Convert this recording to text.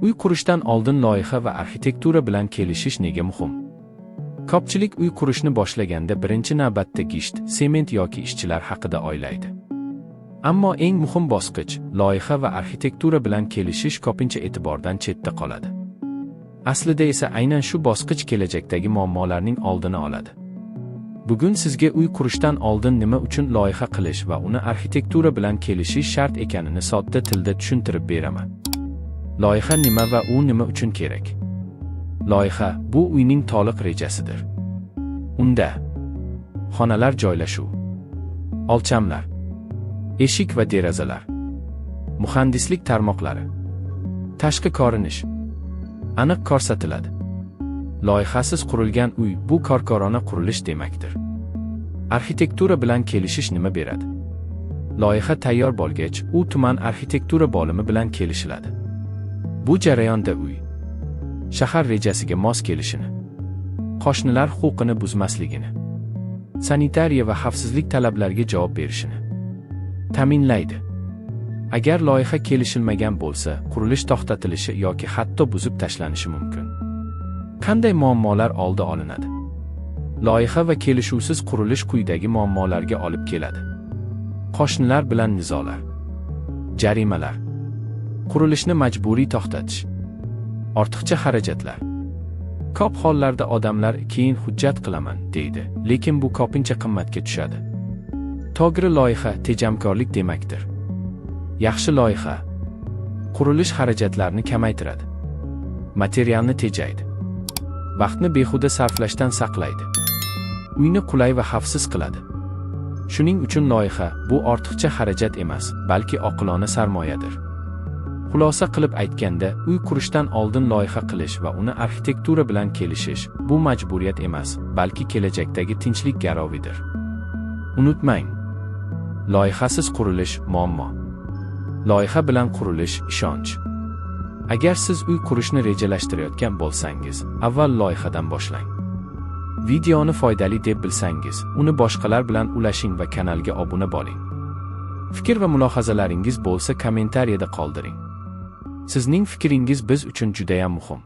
Uy qurishdan oldin loyiha va arxitektura bilan kelishish nega muhim? Ko'pchilik uy qurishni boshlaganda birinchi navbatda gisht, sement yoki ishchilar haqida o'ylaydi. Ammo eng muhim bosqich loyiha va arxitektura bilan kelishish ko'pincha e'tibordan chetda qoladi. Aslida esa aynan shu bosqich kelajakdagi muammolarning oldini oladi. Bugun sizga uy qurishdan oldin nima uchun loyiha qilish va uni arxitektura bilan kelishish shart ekanini sodda tilda tushuntirib beraman. Loyiha nima va u nima uchun kerak? Loyiha bu uyning to'liq rejasidir. Unda xonalar joylashuv, o'lchamlar, eshik va derazalar, muhandislik tarmoqlari, tashqi ko'rinish aniq ko'rsatiladi. Loyihasiz qurilgan uy bu korkorona qurilish demakdir. Arxitektura bilan kelishish nima beradi? Loyiha tayyor bo'lgach, u tuman arxitektura bo'limi bilan kelishiladi. Bu jarayonda uy shahar rejasiga mos kelishini, qo'shnilar huquqini buzmasligini, sanitariya va xavfsizlik talablariga javob berishini ta'minlaydi. Agar loyiha kelishilmagan bo'lsa, qurilish to'xtatilishi yoki hatto buzib tashlanishi mumkin. Qanday muammolar oldi olinadi? Loyiha va kelishuvsiz qurilish quyidagi muammolarga olib keladi. Qo'shnilar bilan nizolar, jarimalar, qurilishni majburiy to'xtatish, ortiqcha xarajatlar. Ko'p hollarda odamlar keyin hujjat qilaman deydi, lekin bu ko'pincha qimmatga tushadi. To'g'ri loyiha tejamkorlik demakdir. Yaxshi loyiha qurilish xarajatlarini kamaytiradi, materialni tejaydi, vaqtni behuda sarflashdan saqlaydi, uyni qulay va xavfsiz qiladi. Shuning uchun loyiha bu ortiqcha xarajat emas, balki oqilona sarmoyadir. Xulosa qilib aytganda, uy qurishdan oldin loyiha qilish va uni arxitektura bilan kelishish bu majburiyat emas, balki kelajakdagi tinchlik garovidir. Unutmang, loyihasiz qurilish muammo. Loyiha bilan qurilish ishonch. Agar siz uy qurishni rejalashtirayotgan bo'lsangiz, avval loyihadan boshlang. Videoni foydali deb bilsangiz, uni boshqalar bilan ulashing va kanalga obuna bo'ling. Fikr va mulohazalaringiz bo'lsa kommentariyada qoldiring. Sizning fikringiz biz uchun juda ham muhim.